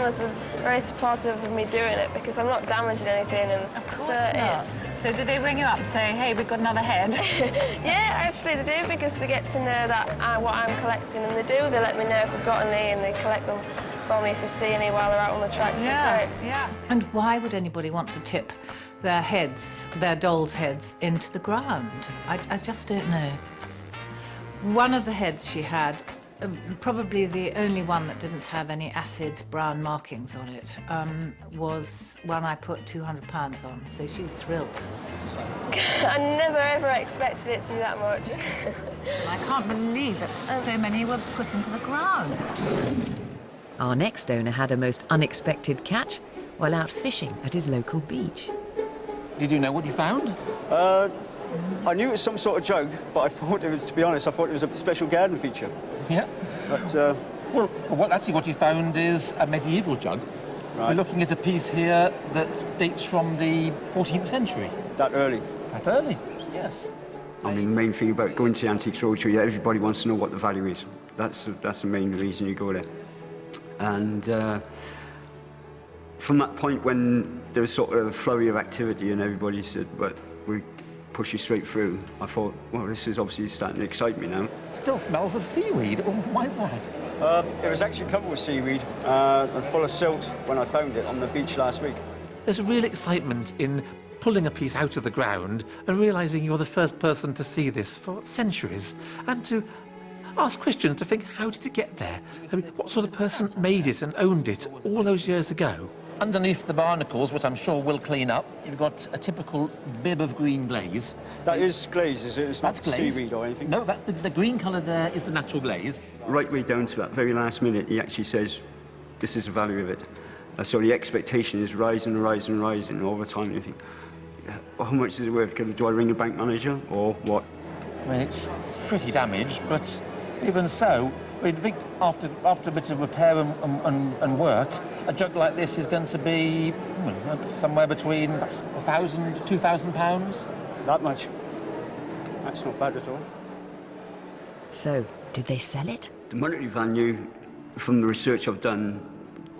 customers are very supportive of me doing it because I'm not damaging anything. And of course not. So did they ring you up and say, hey, we've got another head? Yeah, actually they do, because they get to know that what I'm collecting, and they do. They let me know if they've got any, and they collect them for me if they see any while they're out on the tractor. Yeah, so yeah. And why would anybody want to tip their heads, their dolls' heads, into the ground? I just don't know. One of the heads she had, probably the only one that didn't have any acid brown markings on it, was one I put £200 on, so she was thrilled. I never ever expected it to be that much. I can't believe that so many were put into the ground. Our next owner had a most unexpected catch while out fishing at his local beach. Did you know what you found? I knew it was some sort of jug, but I thought it was, to be honest, I thought it was a special garden feature. Yeah. But, well, actually what you found is a medieval jug. Right. We're looking at a piece here that dates from the 14th century. That early? That early, yes. I mean, the main thing about going to the Antiques Roadshow, yeah, everybody wants to know what the value is. That's the main reason you go there. And from that point when there was sort of a flurry of activity and everybody said, well, we push you straight through, I thought, well, this is obviously starting to excite me now. Still smells of seaweed. Oh, why is that? It was actually covered with seaweed and full of silt when I found it on the beach last week. There's a real excitement in pulling a piece out of the ground and realising you're the first person to see this for centuries, and to ask questions to think, how did it get there? I mean, what sort of person made it and owned it all those years ago? Underneath the barnacles, which I'm sure will clean up, you've got a typical bib of green glaze. That is glaze, is it? It's not glaze. Seaweed or anything? No, that's the green colour there is the natural glaze. Right way down to that very last minute, he actually says, this is the value of it. So the expectation is rising and rising and rising all the time. You think, how much is it worth? Do I ring the bank manager or what? I mean, it's pretty damaged, but even so, I think after a bit of repair and work, a jug like this is going to be somewhere between £1,000 to £2,000. That much? That's not bad at all. So, did they sell it? The monetary value, from the research I've done,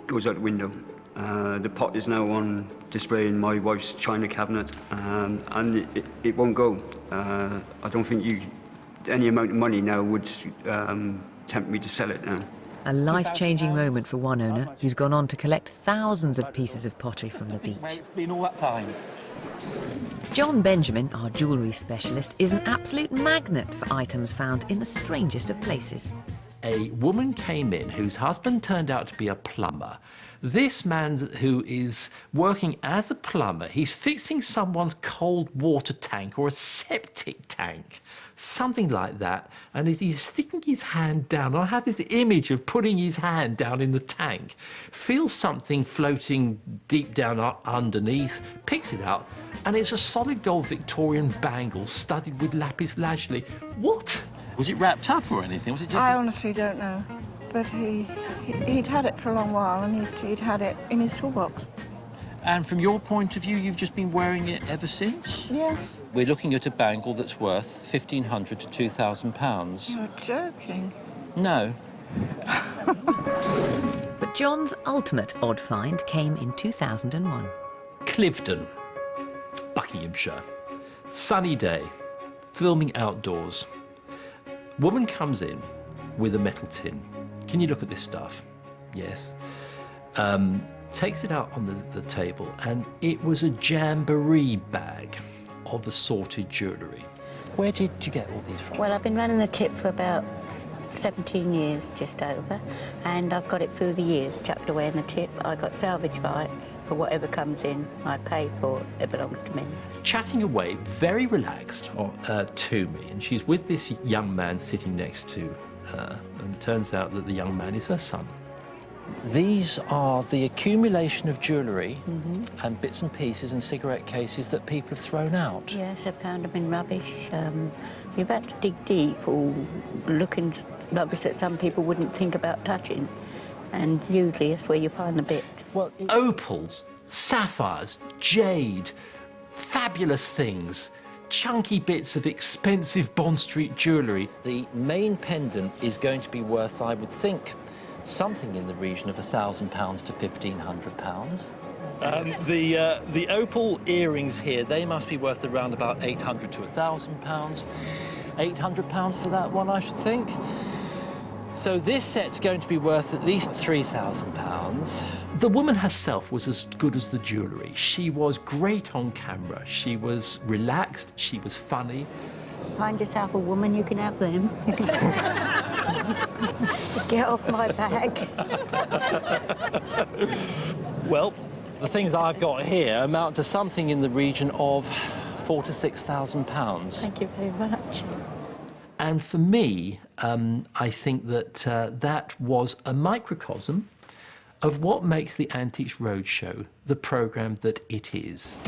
goes out the window. The pot is now on display in my wife's china cabinet, and it won't go. I don't think any amount of money now would tempt me to sell it now. A life-changing moment for one owner who's gone on to collect thousands of pieces of pottery from the beach. It's been all that time. John Benjamin, our jewellery specialist, is an absolute magnet for items found in the strangest of places. A woman came in whose husband turned out to be a plumber. This man who is working as a plumber, he's fixing someone's cold water tank or a septic tank, something like that, and he's sticking his hand down. I have this image of putting his hand down in the tank, feels something floating deep down underneath, picks it up, and it's a solid gold Victorian bangle studded with lapis lazuli. What? Was it wrapped up or anything? Was it just... I honestly don't know, but he'd had it for a long while, and he'd had it in his toolbox. And from your point of view, you've just been wearing it ever since? Yes. We're looking at a bangle that's worth £1,500 to £2,000. You're joking. No. But John's ultimate odd find came in 2001. Cliveden, Buckinghamshire. Sunny day, filming outdoors. Woman comes in with a metal tin. Can you look at this stuff? Yes. Takes it out on the table, and it was a jamboree bag of assorted jewellery. Where did you get all these from? Well, I've been running the tip for about 17 years, just over, and I've got it through the years, chucked away in the tip. I got salvage rights for whatever comes in. I pay for it. It belongs to me. Chatting away, very relaxed to me, and she's with this young man sitting next to her, and it turns out that the young man is her son. These are the accumulation of jewellery and bits and pieces and cigarette cases that people have thrown out. Yes, I found them in rubbish. You've had to dig deep or look in rubbish that some people wouldn't think about touching, and usually that's where you find the bits. Well, opals, sapphires, jade, fabulous things, chunky bits of expensive Bond Street jewellery. The main pendant is going to be worth, I would think, something in the region of £1,000 to £1,500. The opal earrings here, they must be worth around about £800 to £1,000. £800 for that one, I should think. So this set's going to be worth at least £3,000. The woman herself was as good as the jewellery. She was great on camera. She was relaxed. She was funny. Find yourself a woman, you can have them. Get off my back. Well, the things I've got here amount to something in the region of £4,000 to £6,000. Thank you very much. And for me, I think that that was a microcosm of what makes the Antiques Roadshow the programme that it is.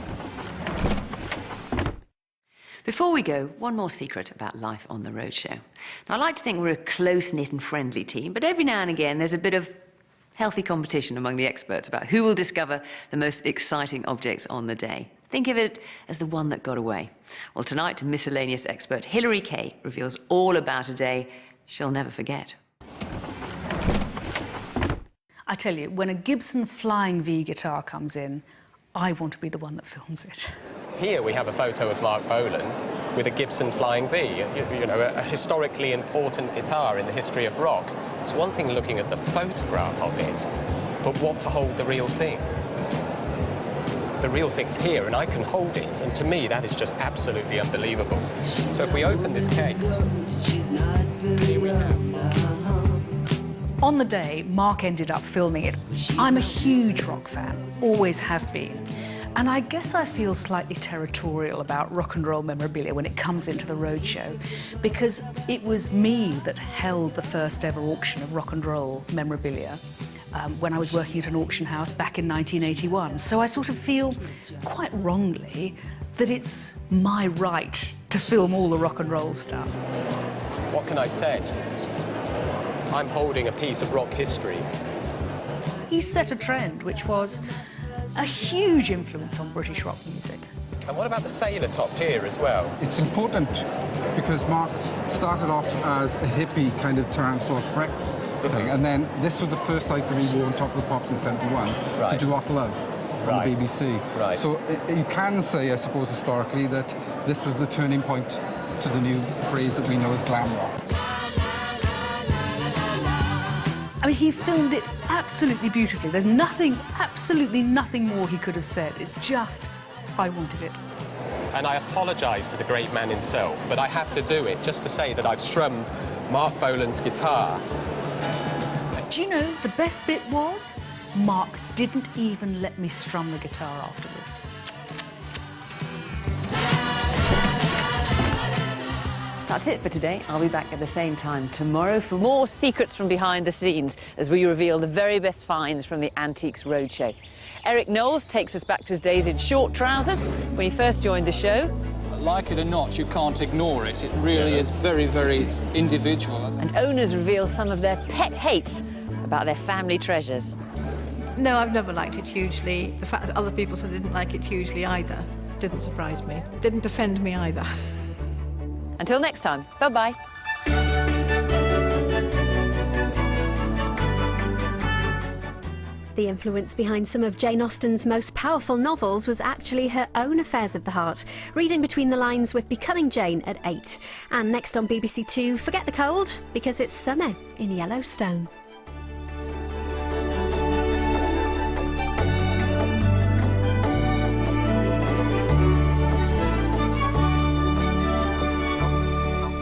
Before we go, one more secret about life on the roadshow. Now, I like to think we're a close-knit and friendly team, but every now and again there's a bit of healthy competition among the experts about who will discover the most exciting objects on the day. Think of it as the one that got away. Well, tonight, miscellaneous expert Hilary Kay reveals all about a day she'll never forget. I tell you, when a Gibson Flying V guitar comes in, I want to be the one that films it. Here we have a photo of Mark Bolan with a Gibson Flying V, you know, a historically important guitar in the history of rock. It's one thing looking at the photograph of it, but what to hold the real thing? The real thing's here, and I can hold it, and to me that is just absolutely unbelievable. So if we open this case, here we have. On the day, Mark ended up filming it. I'm a huge rock fan, always have been. And I guess I feel slightly territorial about rock and roll memorabilia when it comes into the roadshow, because it was me that held the first ever auction of rock and roll memorabilia when I was working at an auction house back in 1981. So I sort of feel, quite wrongly, that it's my right to film all the rock and roll stuff. What can I say? I'm holding a piece of rock history. He set a trend which was a huge influence on British rock music. And what about the sailor top here as well? It's important because Mark started off as a hippie kind of Tyrannosaurus Rex thing, and then this was the first item he wore on Top of the Pops in '71 to do Rock Love on the BBC. Right. So you can say, I suppose, historically, that this was the turning point to the new phrase that we know as glam rock. I mean, he filmed it absolutely beautifully. There's nothing, absolutely nothing more he could have said. It's just, I wanted it. And I apologise to the great man himself, but I have to do it just to say that I've strummed Mark Bolan's guitar. Do you know, the best bit was, Mark didn't even let me strum the guitar afterwards. That's it for today. I'll be back at the same time tomorrow for more secrets from behind the scenes as we reveal the very best finds from the Antiques Roadshow. Eric Knowles takes us back to his days in short trousers when he first joined the show. Like it or not, you can't ignore it. It really is very, very individual. And owners reveal some of their pet hates about their family treasures. No, I've never liked it hugely. The fact that other people said they didn't like it hugely either didn't surprise me. Didn't offend me either. Until next time, bye-bye. The influence behind some of Jane Austen's most powerful novels was actually her own affairs of the heart, reading between the lines with Becoming Jane at 8. And next on BBC Two, forget the cold, because it's summer in Yellowstone.